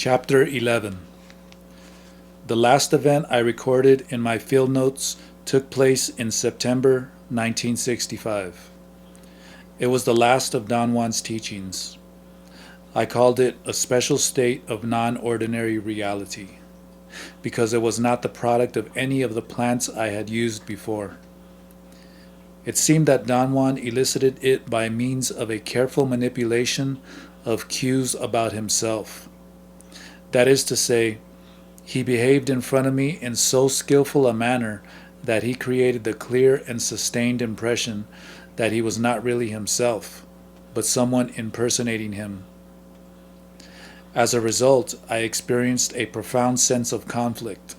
Chapter 11. The last event I recorded in my field notes took place in September 1965. It was the last of Don Juan's teachings. I called it a special state of non-ordinary reality, because it was not the product of any of the plants I had used before. It seemed that Don Juan elicited it by means of a careful manipulation of cues about himself. That is to say, he behaved in front of me in so skillful a manner that he created the clear and sustained impression that he was not really himself, but someone impersonating him. As a result, I experienced a profound sense of conflict.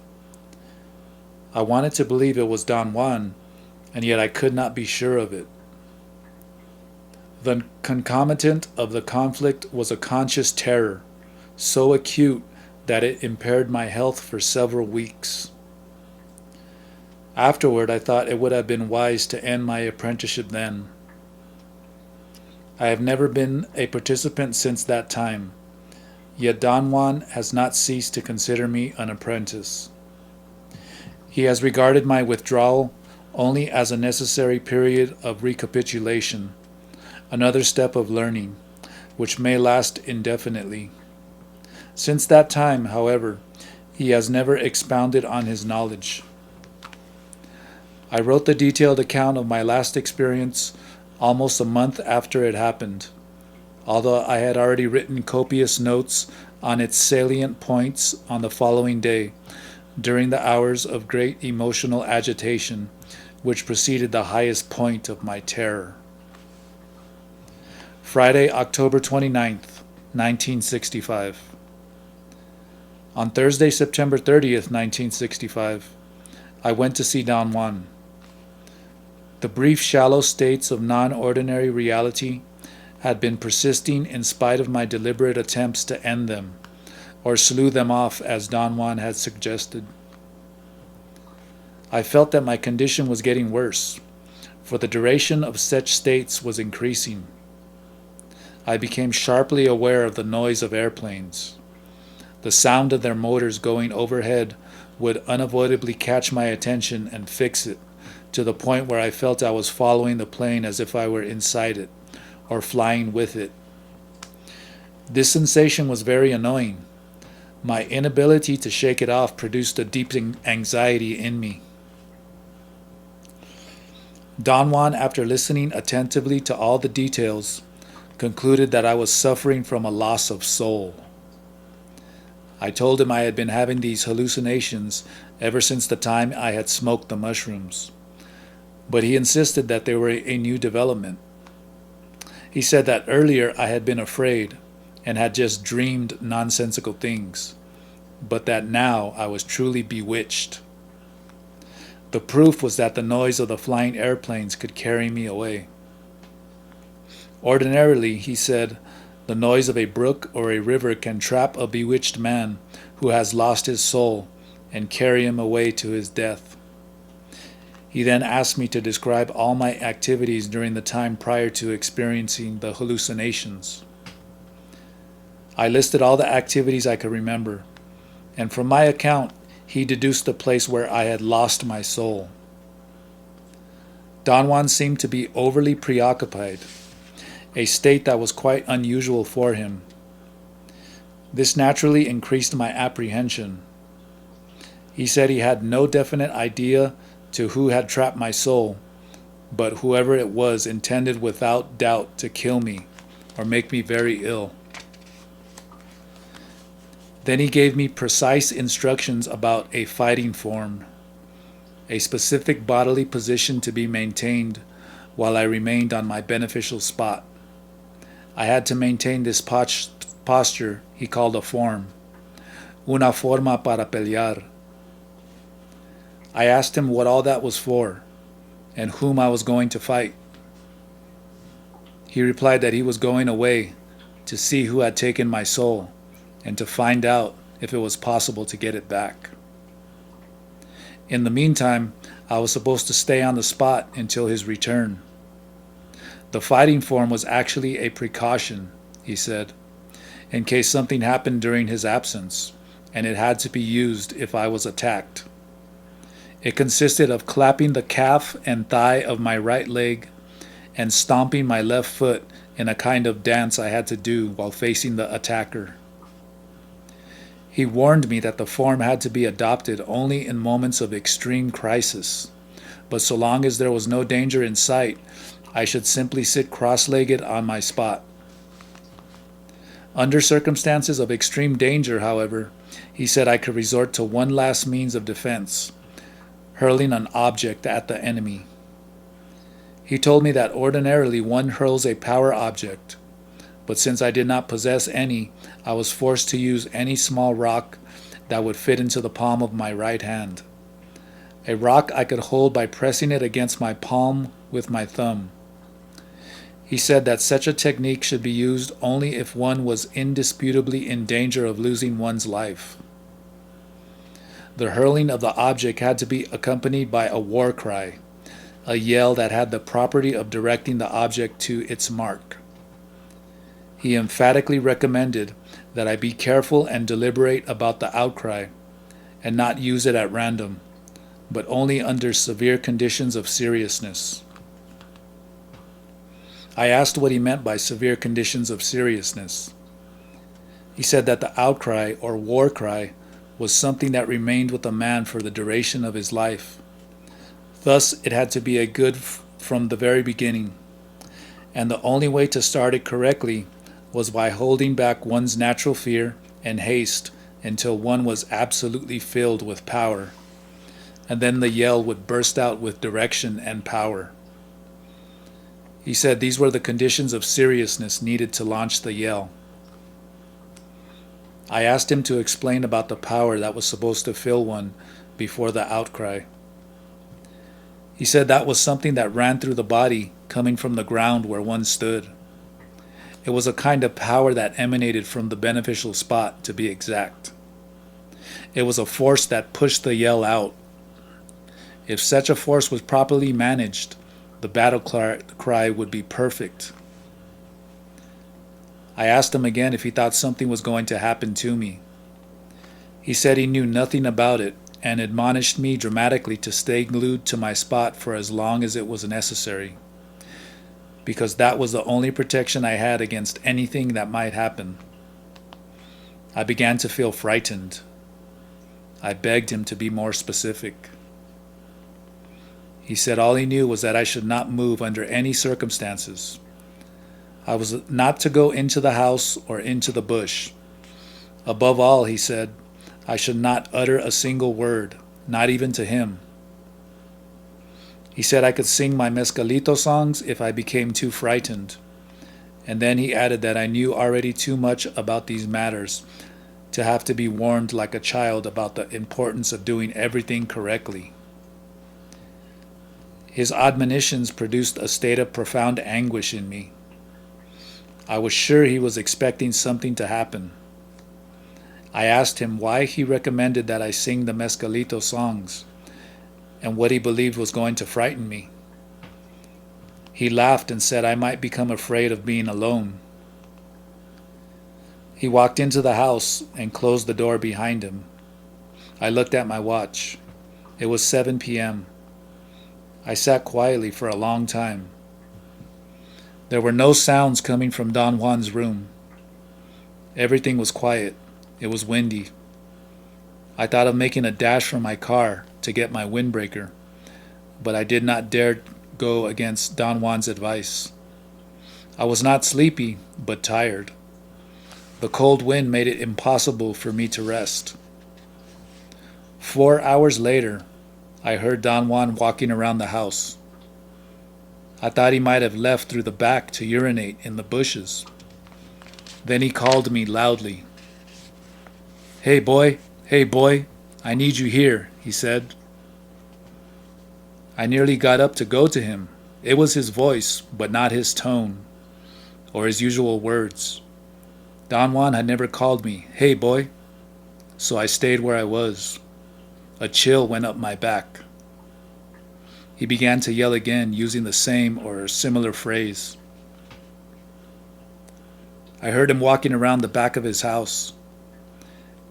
I wanted to believe it was Don Juan, and yet I could not be sure of it. The concomitant of the conflict was a conscious terror, so acute that it impaired my health for several weeks. Afterward, I thought it would have been wise to end my apprenticeship then. I have never been a participant since that time, yet Don Juan has not ceased to consider me an apprentice. He has regarded my withdrawal only as a necessary period of recapitulation, another step of learning, which may last indefinitely. Since that time, however, he has never expounded on his knowledge. I wrote the detailed account of my last experience almost a month after it happened, although I had already written copious notes on its salient points on the following day, during the hours of great emotional agitation which preceded the highest point of my terror. Friday, October 29th, 1965. On Thursday, September 30th, 1965, I went to see Don Juan. The brief, shallow states of non-ordinary reality had been persisting in spite of my deliberate attempts to end them, or slew them off as Don Juan had suggested. I felt that my condition was getting worse, for the duration of such states was increasing. I became sharply aware of the noise of airplanes. The sound of their motors going overhead would unavoidably catch my attention and fix it, to the point where I felt I was following the plane as if I were inside it, or flying with it. This sensation was very annoying. My inability to shake it off produced a deep anxiety in me. Don Juan, after listening attentively to all the details, concluded that I was suffering from a loss of soul. I told him I had been having these hallucinations ever since the time I had smoked the mushrooms, but he insisted that they were a new development. He said that earlier I had been afraid and had just dreamed nonsensical things, but that now I was truly bewitched. The proof was that the noise of the flying airplanes could carry me away. Ordinarily, he said, the noise of a brook or a river can trap a bewitched man who has lost his soul and carry him away to his death. He then asked me to describe all my activities during the time prior to experiencing the hallucinations. I listed all the activities I could remember, and from my account, he deduced the place where I had lost my soul. Don Juan seemed to be overly preoccupied, a state that was quite unusual for him. This naturally increased my apprehension. He said he had no definite idea to who had trapped my soul, but whoever it was intended without doubt to kill me or make me very ill. Then he gave me precise instructions about a fighting form, a specific bodily position to be maintained while I remained on my beneficial spot. I had to maintain this posture he called a form, una forma para pelear. I asked him what all that was for, and whom I was going to fight. He replied that he was going away to see who had taken my soul, and to find out if it was possible to get it back. In the meantime, I was supposed to stay on the spot until his return. The fighting form was actually a precaution, he said, in case something happened during his absence, and it had to be used if I was attacked. It consisted of clapping the calf and thigh of my right leg and stomping my left foot in a kind of dance I had to do while facing the attacker. He warned me that the form had to be adopted only in moments of extreme crisis, but so long as there was no danger in sight, I should simply sit cross-legged on my spot. Under circumstances of extreme danger, however, he said I could resort to one last means of defense, hurling an object at the enemy. He told me that ordinarily one hurls a power object, but since I did not possess any, I was forced to use any small rock that would fit into the palm of my right hand. A rock I could hold by pressing it against my palm with my thumb. He said that such a technique should be used only if one was indisputably in danger of losing one's life. The hurling of the object had to be accompanied by a war cry, a yell that had the property of directing the object to its mark. He emphatically recommended that I be careful and deliberate about the outcry, and not use it at random, but only under severe conditions of seriousness. I asked what he meant by severe conditions of seriousness. He said that the outcry or war cry was something that remained with a man for the duration of his life. Thus, it had to be a good from the very beginning, and the only way to start it correctly was by holding back one's natural fear and haste until one was absolutely filled with power, and then the yell would burst out with direction and power. He said these were the conditions of seriousness needed to launch the yell. I asked him to explain about the power that was supposed to fill one before the outcry. He said that was something that ran through the body, coming from the ground where one stood. It was a kind of power that emanated from the beneficial spot, to be exact. It was a force that pushed the yell out. If such a force was properly managed, the battle cry would be perfect. I asked him again if he thought something was going to happen to me. He said he knew nothing about it and admonished me dramatically to stay glued to my spot for as long as it was necessary, because that was the only protection I had against anything that might happen. I began to feel frightened. I begged him to be more specific. He said all he knew was that I should not move under any circumstances. I was not to go into the house or into the bush. Above all, he said, I should not utter a single word, not even to him. He said I could sing my mezcalito songs if I became too frightened. And then he added that I knew already too much about these matters to have to be warned like a child about the importance of doing everything correctly. His admonitions produced a state of profound anguish in me. I was sure he was expecting something to happen. I asked him why he recommended that I sing the mezcalito songs, and what he believed was going to frighten me. He laughed and said I might become afraid of being alone. He walked into the house and closed the door behind him. I looked at my watch. It was 7 p.m. I sat quietly for a long time. There were no sounds coming from Don Juan's room. Everything was quiet. It was windy. I thought of making a dash for my car to get my windbreaker, but I did not dare go against Don Juan's advice. I was not sleepy, but tired. The cold wind made it impossible for me to rest. 4 hours later, I heard Don Juan walking around the house. I thought he might have left through the back to urinate in the bushes. Then he called me loudly. Hey boy, I need you here, he said. I nearly got up to go to him. It was his voice, but not his tone, or his usual words. Don Juan had never called me, hey boy, so I stayed where I was. A chill went up my back. He began to yell again, using the same or similar phrase. I heard him walking around the back of his house.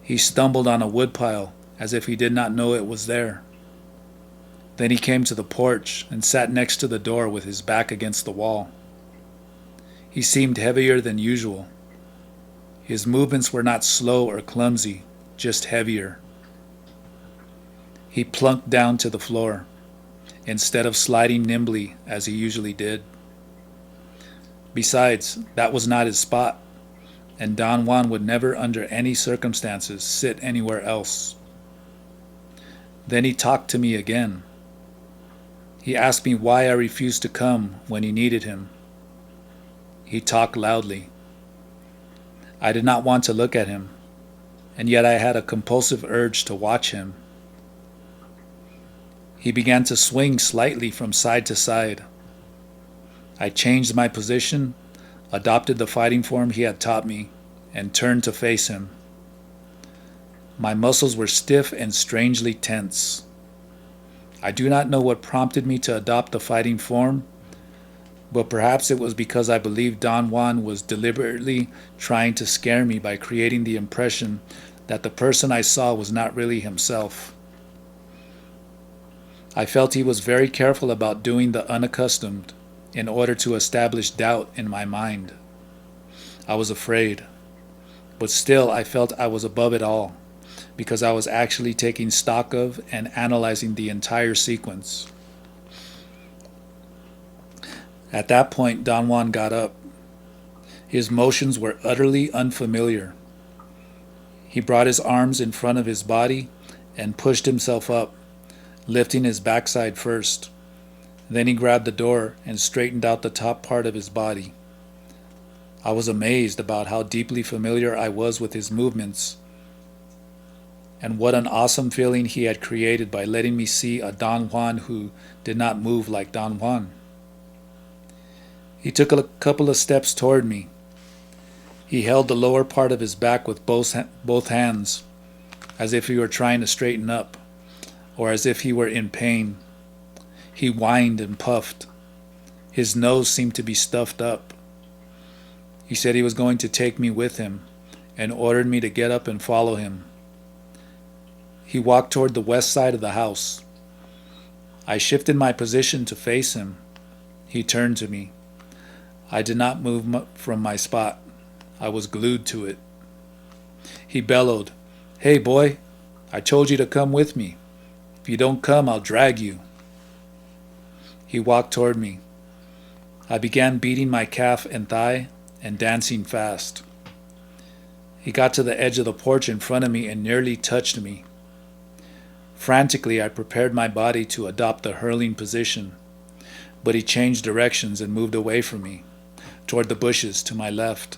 He stumbled on a woodpile as if he did not know it was there. Then he came to the porch and sat next to the door with his back against the wall. He seemed heavier than usual. His movements were not slow or clumsy, just heavier. He plunked down to the floor, instead of sliding nimbly as he usually did. Besides, that was not his spot, and Don Juan would never under any circumstances sit anywhere else. Then he talked to me again. He asked me why I refused to come when he needed him. He talked loudly. I did not want to look at him, and yet I had a compulsive urge to watch him. He began to swing slightly from side to side. I changed my position, adopted the fighting form he had taught me, and turned to face him. My muscles were stiff and strangely tense. I do not know what prompted me to adopt the fighting form, but perhaps it was because I believed Don Juan was deliberately trying to scare me by creating the impression that the person I saw was not really himself. I felt he was very careful about doing the unaccustomed in order to establish doubt in my mind. I was afraid, but still I felt I was above it all, because I was actually taking stock of and analyzing the entire sequence. At that point, Don Juan got up. His motions were utterly unfamiliar. He brought his arms in front of his body and pushed himself up, lifting his backside first. Then he grabbed the door and straightened out the top part of his body. I was amazed about how deeply familiar I was with his movements, and what an awesome feeling he had created by letting me see a Don Juan who did not move like Don Juan. He took a couple of steps toward me. He held the lower part of his back with both hands, as if he were trying to straighten up, or as if he were in pain. He whined and puffed. His nose seemed to be stuffed up. He said he was going to take me with him, and ordered me to get up and follow him. He walked toward the west side of the house. I shifted my position to face him. He turned to me. I did not move from my spot. I was glued to it. He bellowed, "Hey, boy, I told you to come with me. If you don't come, I'll drag you." He walked toward me. I began beating my calf and thigh and dancing fast. He got to the edge of the porch in front of me and nearly touched me. Frantically, I prepared my body to adopt the hurling position, but he changed directions and moved away from me, toward the bushes to my left.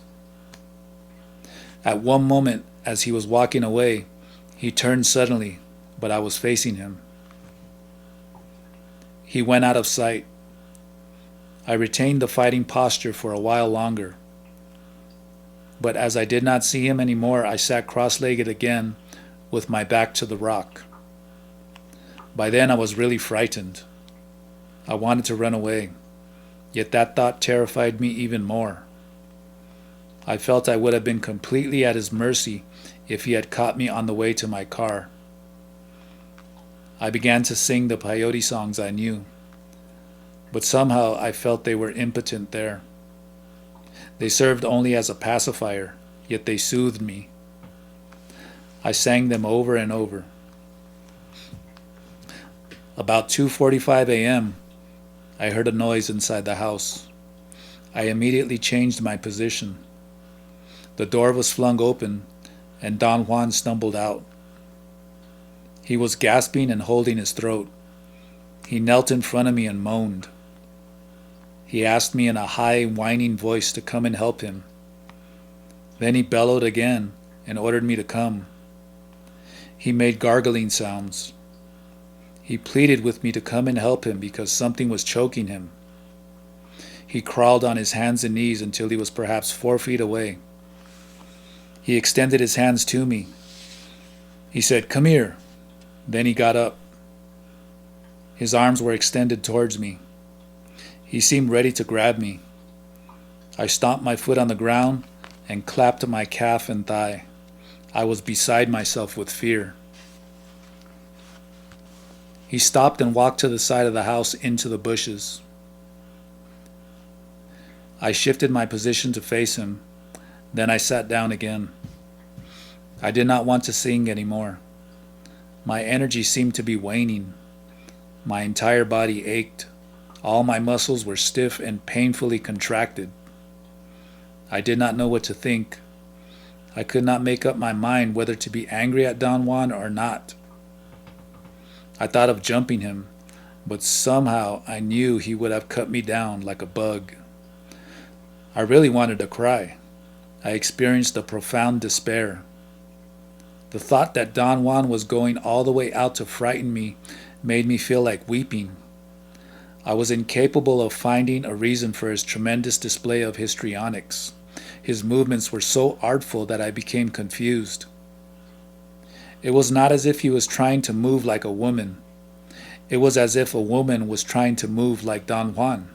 At one moment, as he was walking away, he turned suddenly, but I was facing him. He went out of sight. I retained the fighting posture for a while longer, but as I did not see him anymore, I sat cross-legged again with my back to the rock. By then I was really frightened. I wanted to run away, yet that thought terrified me even more. I felt I would have been completely at his mercy if he had caught me on the way to my car. I began to sing the peyote songs I knew, but somehow I felt they were impotent there. They served only as a pacifier, yet they soothed me. I sang them over and over. About 2:45 a.m., I heard a noise inside the house. I immediately changed my position. The door was flung open, and Don Juan stumbled out. He was gasping and holding his throat. He knelt in front of me and moaned. He asked me in a high, whining voice to come and help him. Then he bellowed again and ordered me to come. He made gargling sounds. He pleaded with me to come and help him because something was choking him. He crawled on his hands and knees until he was perhaps 4 feet away. He extended his hands to me. He said, "Come here." Then he got up. His arms were extended towards me. He seemed ready to grab me. I stomped my foot on the ground and clapped my calf and thigh. I was beside myself with fear. He stopped and walked to the side of the house into the bushes. I shifted my position to face him. Then I sat down again. I did not want to sing anymore. My energy seemed to be waning. My entire body ached. All my muscles were stiff and painfully contracted. I did not know what to think. I could not make up my mind whether to be angry at Don Juan or not. I thought of jumping him, but somehow I knew he would have cut me down like a bug. I really wanted to cry. I experienced a profound despair. The thought that Don Juan was going all the way out to frighten me made me feel like weeping. I was incapable of finding a reason for his tremendous display of histrionics. His movements were so artful that I became confused. It was not as if he was trying to move like a woman. It was as if a woman was trying to move like Don Juan.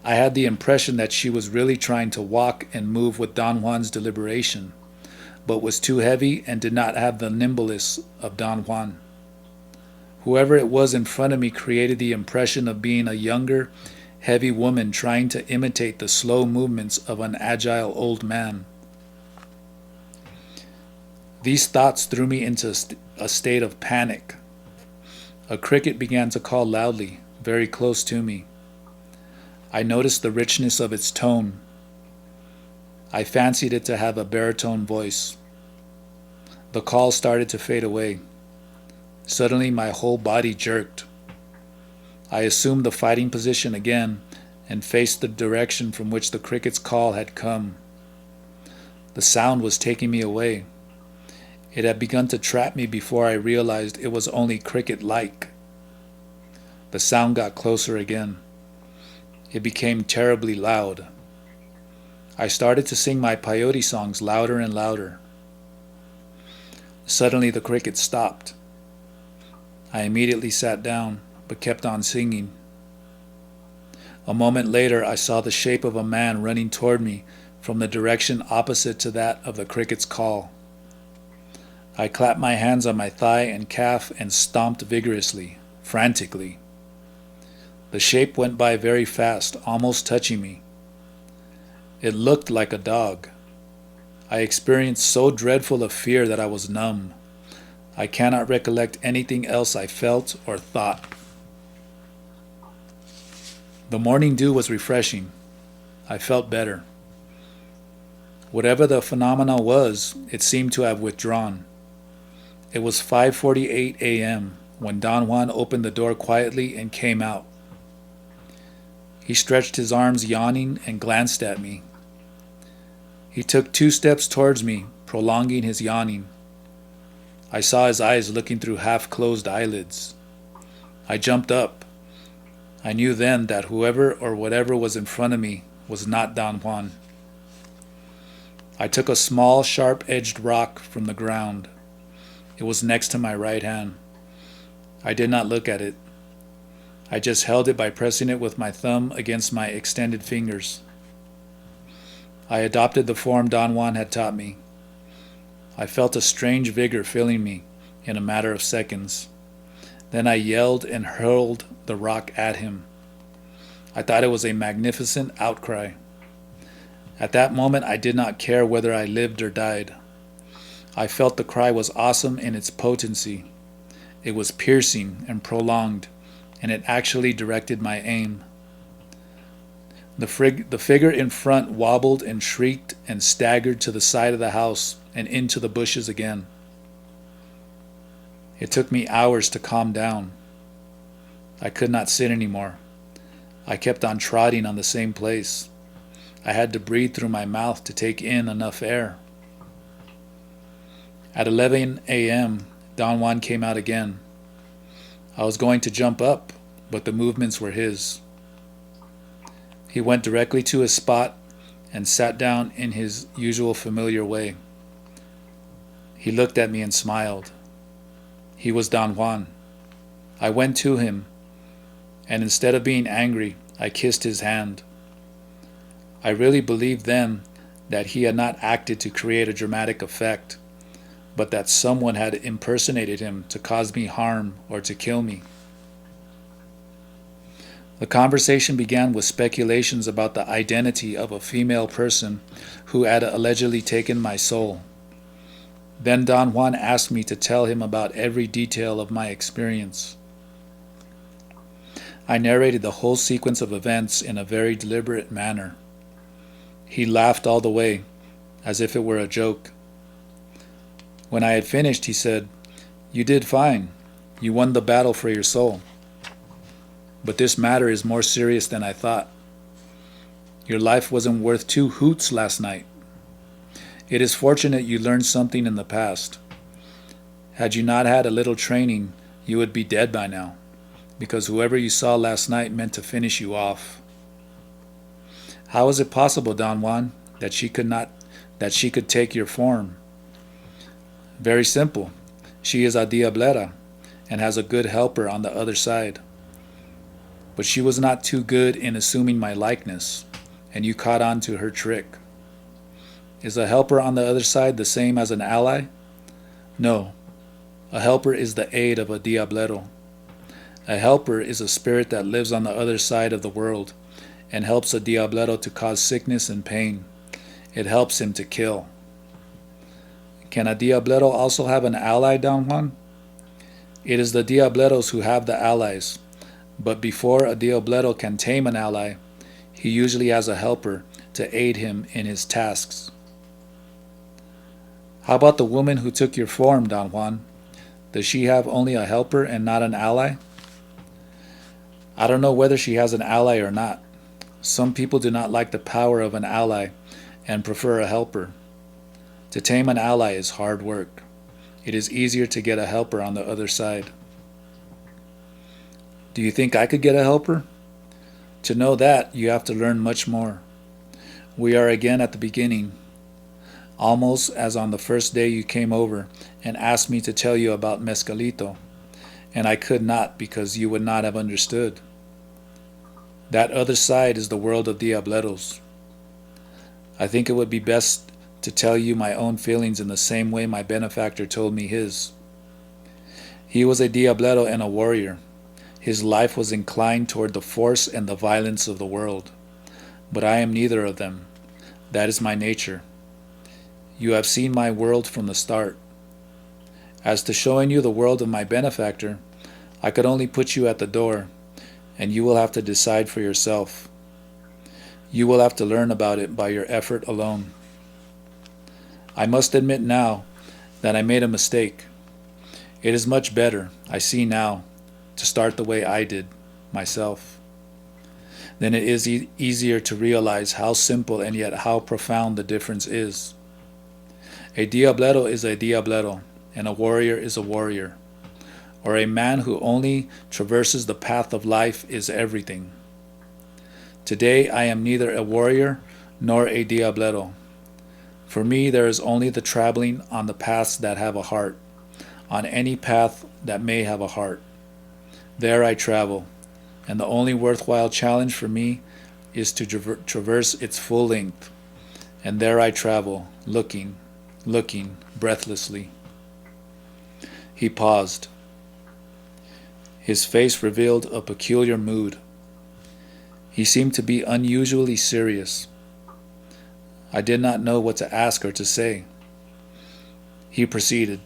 I had the impression that she was really trying to walk and move with Don Juan's deliberation, but was too heavy and did not have the nimbleness of Don Juan. Whoever it was in front of me created the impression of being a younger, heavy woman trying to imitate the slow movements of an agile old man. These thoughts threw me into a state of panic. A cricket began to call loudly, very close to me. I noticed the richness of its tone. I fancied it to have a baritone voice. The call started to fade away. Suddenly my whole body jerked. I assumed the fighting position again and faced the direction from which the cricket's call had come. The sound was taking me away. It had begun to trap me before I realized it was only cricket-like. The sound got closer again. It became terribly loud. I started to sing my peyote songs louder and louder. Suddenly the cricket stopped. I immediately sat down, but kept on singing. A moment later, I saw the shape of a man running toward me from the direction opposite to that of the cricket's call. I clapped my hands on my thigh and calf and stomped vigorously, frantically. The shape went by very fast, almost touching me. It looked like a dog. I experienced so dreadful a fear that I was numb. I cannot recollect anything else I felt or thought. The morning dew was refreshing. I felt better. Whatever the phenomena was, it seemed to have withdrawn. It was 5:48 a.m. when Don Juan opened the door quietly and came out. He stretched his arms yawning and glanced at me. He took 2 steps towards me, prolonging his yawning. I saw his eyes looking through half-closed eyelids. I jumped up. I knew then that whoever or whatever was in front of me was not Don Juan. I took a small, sharp-edged rock from the ground. It was next to my right hand. I did not look at it. I just held it by pressing it with my thumb against my extended fingers. I adopted the form Don Juan had taught me. I felt a strange vigor filling me in a matter of seconds. Then I yelled and hurled the rock at him. I thought it was a magnificent outcry. At that moment I did not care whether I lived or died. I felt the cry was awesome in its potency. It was piercing and prolonged, and it actually directed my aim. The figure in front wobbled and shrieked and staggered to the side of the house and into the bushes again. It took me hours to calm down. I could not sit anymore. I kept on trotting on the same place. I had to breathe through my mouth to take in enough air. At 11 a.m., Don Juan came out again. I was going to jump up, but the movements were his. He went directly to his spot and sat down in his usual familiar way. He looked at me and smiled. He was Don Juan. I went to him, and instead of being angry, I kissed his hand. I really believed then that he had not acted to create a dramatic effect, but that someone had impersonated him to cause me harm or to kill me. The conversation began with speculations about the identity of a female person who had allegedly taken my soul. Then Don Juan asked me to tell him about every detail of my experience. I narrated the whole sequence of events in a very deliberate manner. He laughed all the way, as if it were a joke. When I had finished, he said, "You did fine. You won the battle for your soul. But this matter is more serious than I thought. Your life wasn't worth 2 hoots last night. It is fortunate you learned something in the past. Had you not had a little training, you would be dead by now, because whoever you saw last night meant to finish you off." "How is it possible, Don Juan, that she could take your form?" "Very simple. She is a diablera and has a good helper on the other side. But she was not too good in assuming my likeness, and you caught on to her trick." "Is a helper on the other side the same as an ally?" "No. A helper is the aid of a diablero. A helper is a spirit that lives on the other side of the world and helps a diablero to cause sickness and pain. It helps him to kill." "Can a diablero also have an ally, Don Juan?" "It is the diableros who have the allies. But before a diablero can tame an ally, he usually has a helper to aid him in his tasks." "How about the woman who took your form, Don Juan? Does she have only a helper and not an ally?" "I don't know whether she has an ally or not. Some people do not like the power of an ally and prefer a helper. To tame an ally is hard work. It is easier to get a helper on the other side." "Do you think I could get a helper?" "To know that, you have to learn much more. We are again at the beginning, almost as on the first day you came over and asked me to tell you about Mezcalito, and I could not because you would not have understood. That other side is the world of diableros. I think it would be best to tell you my own feelings in the same way my benefactor told me his. He was a diablero and a warrior. His life was inclined toward the force and the violence of the world. But I am neither of them. That is my nature. You have seen my world from the start. As to showing you the world of my benefactor, I could only put you at the door, and you will have to decide for yourself. You will have to learn about it by your effort alone. I must admit now that I made a mistake. It is much better, I see now, to start the way I did, myself. Then it is easier to realize how simple and yet how profound the difference is. A diablero is a diablero, and a warrior is a warrior. Or a man who only traverses the path of life is everything. Today I am neither a warrior nor a diablero. For me there is only the traveling on the paths that have a heart, on any path that may have a heart. There I travel, and the only worthwhile challenge for me is to traverse its full length. And there I travel, looking, breathlessly." He paused. His face revealed a peculiar mood. He seemed to be unusually serious. I did not know what to ask or to say. He proceeded.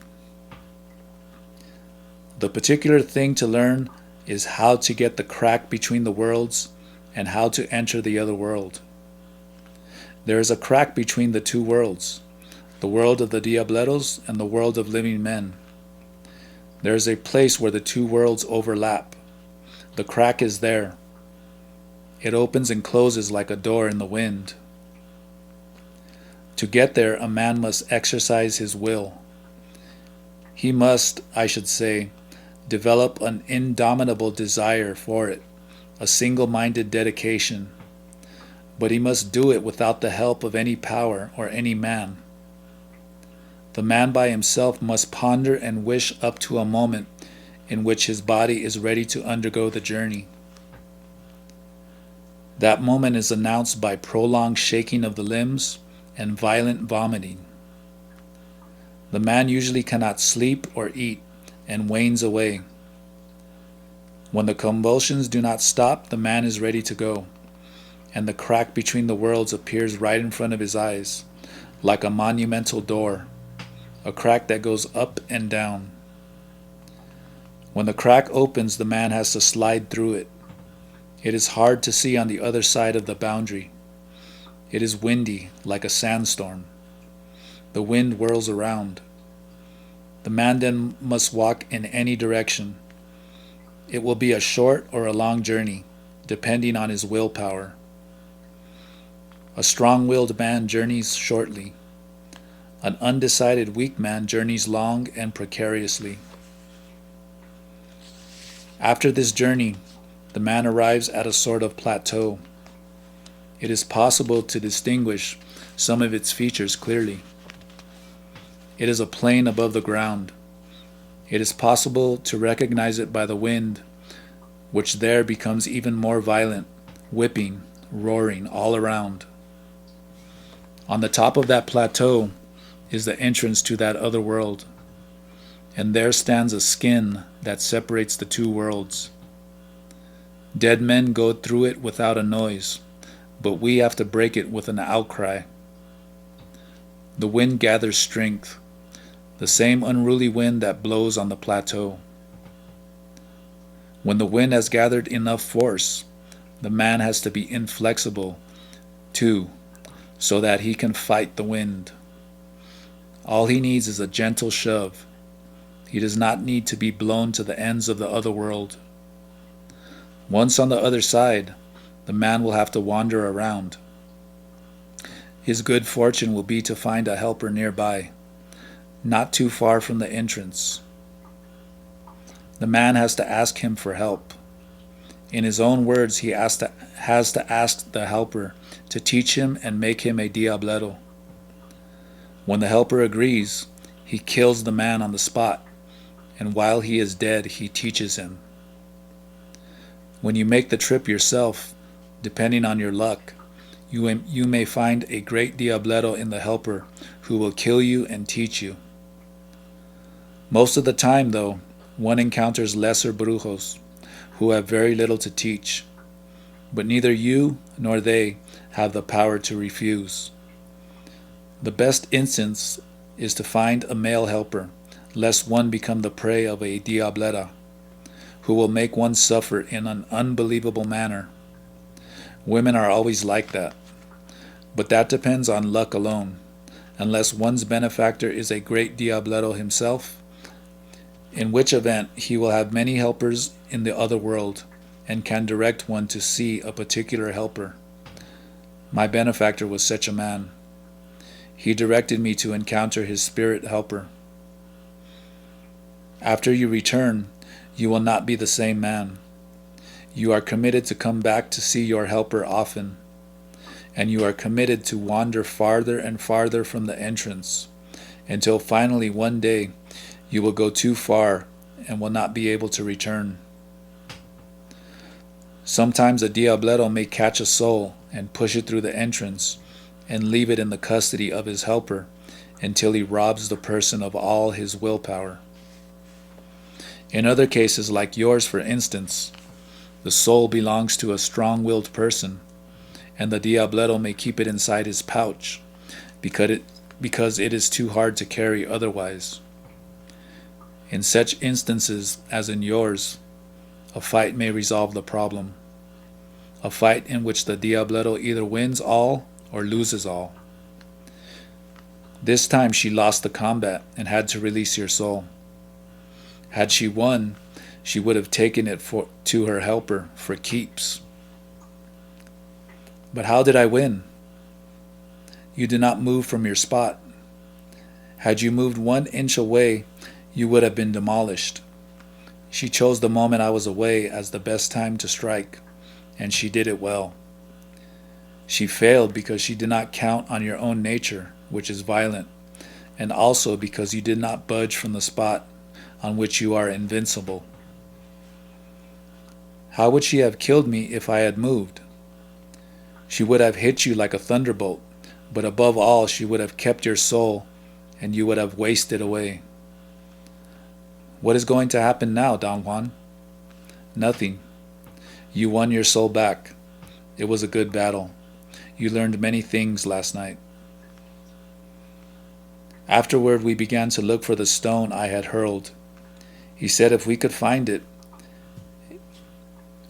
"The particular thing to learn is how to get the crack between the worlds and how to enter the other world. There is a crack between the two worlds, the world of the diableros and the world of living men. There is a place where the two worlds overlap. The crack is there. It opens and closes like a door in the wind. To get there, a man must exercise his will. He must, I should say, develop an indomitable desire for it, a single-minded dedication. But he must do it without the help of any power or any man. The man by himself must ponder and wish up to a moment in which his body is ready to undergo the journey. That moment is announced by prolonged shaking of the limbs and violent vomiting. The man usually cannot sleep or eat and wanes away. When the convulsions do not stop, the man is ready to go, and the crack between the worlds appears right in front of his eyes, like a monumental door, a crack that goes up and down. When the crack opens, the man has to slide through it. It is hard to see on the other side of the boundary. It is windy, like a sandstorm. The wind whirls around. The man then must walk in any direction. It will be a short or a long journey, depending on his willpower. A strong-willed man journeys shortly. An undecided weak man journeys long and precariously. After this journey, the man arrives at a sort of plateau. It is possible to distinguish some of its features clearly. It is a plain above the ground. It is possible to recognize it by the wind, which there becomes even more violent, whipping, roaring all around. On the top of that plateau is the entrance to that other world, and there stands a skin that separates the two worlds. Dead men go through it without a noise, but we have to break it with an outcry. The wind gathers strength, the same unruly wind that blows on the plateau. When the wind has gathered enough force, the man has to be inflexible, too, so that he can fight the wind. All he needs is a gentle shove. He does not need to be blown to the ends of the other world. Once on the other side, the man will have to wander around. His good fortune will be to find a helper nearby, not too far from the entrance. The man has to ask him for help. In his own words, he has to ask the helper to teach him and make him a diablero. When the helper agrees, he kills the man on the spot, and while he is dead, he teaches him. When you make the trip yourself, depending on your luck, you may find a great diablero in the helper who will kill you and teach you. Most of the time, though, one encounters lesser brujos who have very little to teach, but neither you nor they have the power to refuse. The best instance is to find a male helper, lest one become the prey of a diablera, who will make one suffer in an unbelievable manner. Women are always like that, but that depends on luck alone, unless one's benefactor is a great diablero himself, in which event he will have many helpers in the other world, and can direct one to see a particular helper. My benefactor was such a man. He directed me to encounter his spirit helper. After you return, you will not be the same man. You are committed to come back to see your helper often, and you are committed to wander farther and farther from the entrance, until finally one day you will go too far and will not be able to return. Sometimes a diablero may catch a soul and push it through the entrance and leave it in the custody of his helper until he robs the person of all his willpower. In other cases, like yours for instance, the soul belongs to a strong-willed person, and the diablero may keep it inside his pouch because it is too hard to carry otherwise. In such instances as in yours, a fight may resolve the problem, a fight in which the diablero either wins all or loses all. This time she lost the combat and had to release your soul. Had she won, she would have taken it to her helper for keeps. But how did I win? You did not move from your spot. Had you moved 1 inch away, you would have been demolished. She chose the moment I was away as the best time to strike, and she did it well. She failed because she did not count on your own nature, which is violent, and also because you did not budge from the spot on which you are invincible. How would she have killed me if I had moved? She would have hit you like a thunderbolt, but above all, she would have kept your soul, and you would have wasted away. What is going to happen now, Don Juan? Nothing. You won your soul back. It was a good battle. You learned many things last night. Afterward, we began to look for the stone I had hurled. He said if we could find it,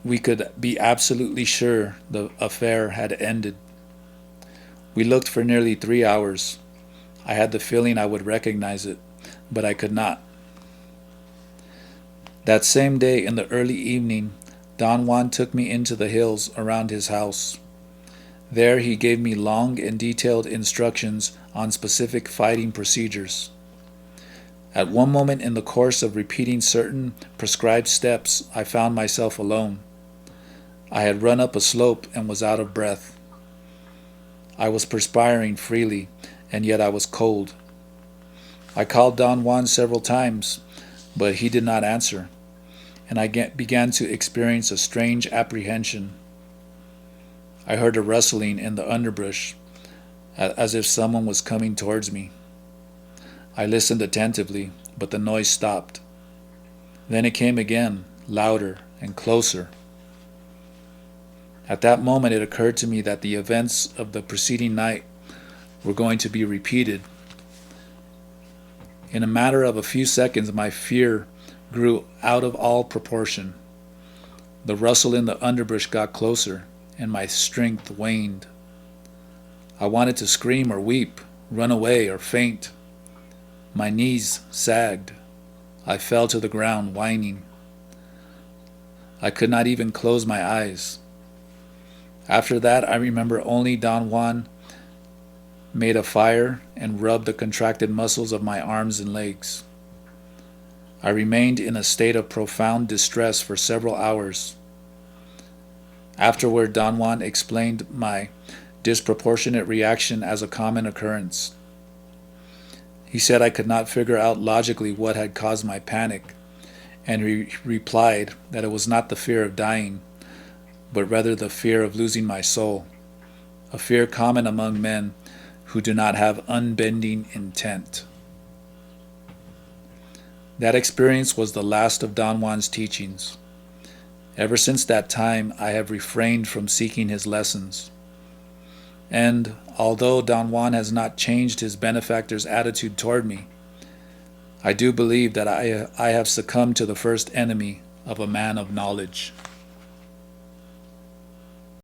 we could be absolutely sure the affair had ended. We looked for nearly 3 hours. I had the feeling I would recognize it, but I could not. That same day in the early evening, Don Juan took me into the hills around his house. There he gave me long and detailed instructions on specific fighting procedures. At one moment in the course of repeating certain prescribed steps, I found myself alone. I had run up a slope and was out of breath. I was perspiring freely, and yet I was cold. I called Don Juan several times, but he did not answer, and I began to experience a strange apprehension. I heard a rustling in the underbrush, as if someone was coming towards me. I listened attentively, but the noise stopped. Then it came again, louder and closer. At that moment it occurred to me that the events of the preceding night were going to be repeated. In a matter of a few seconds, my fear grew out of all proportion. The rustle in the underbrush got closer, and my strength waned. I wanted to scream or weep, run away or faint. My knees sagged. I fell to the ground, whining. I could not even close my eyes. After that, I remember only Don Juan made a fire and rubbed the contracted muscles of my arms and legs. I remained in a state of profound distress for several hours. Afterward, Don Juan explained my disproportionate reaction as a common occurrence. He said I could not figure out logically what had caused my panic, and replied that it was not the fear of dying, but rather the fear of losing my soul, a fear common among men who do not have unbending intent. That experience was the last of Don Juan's teachings. Ever since that time, I have refrained from seeking his lessons. And although Don Juan has not changed his benefactor's attitude toward me, I do believe that I have succumbed to the first enemy of a man of knowledge.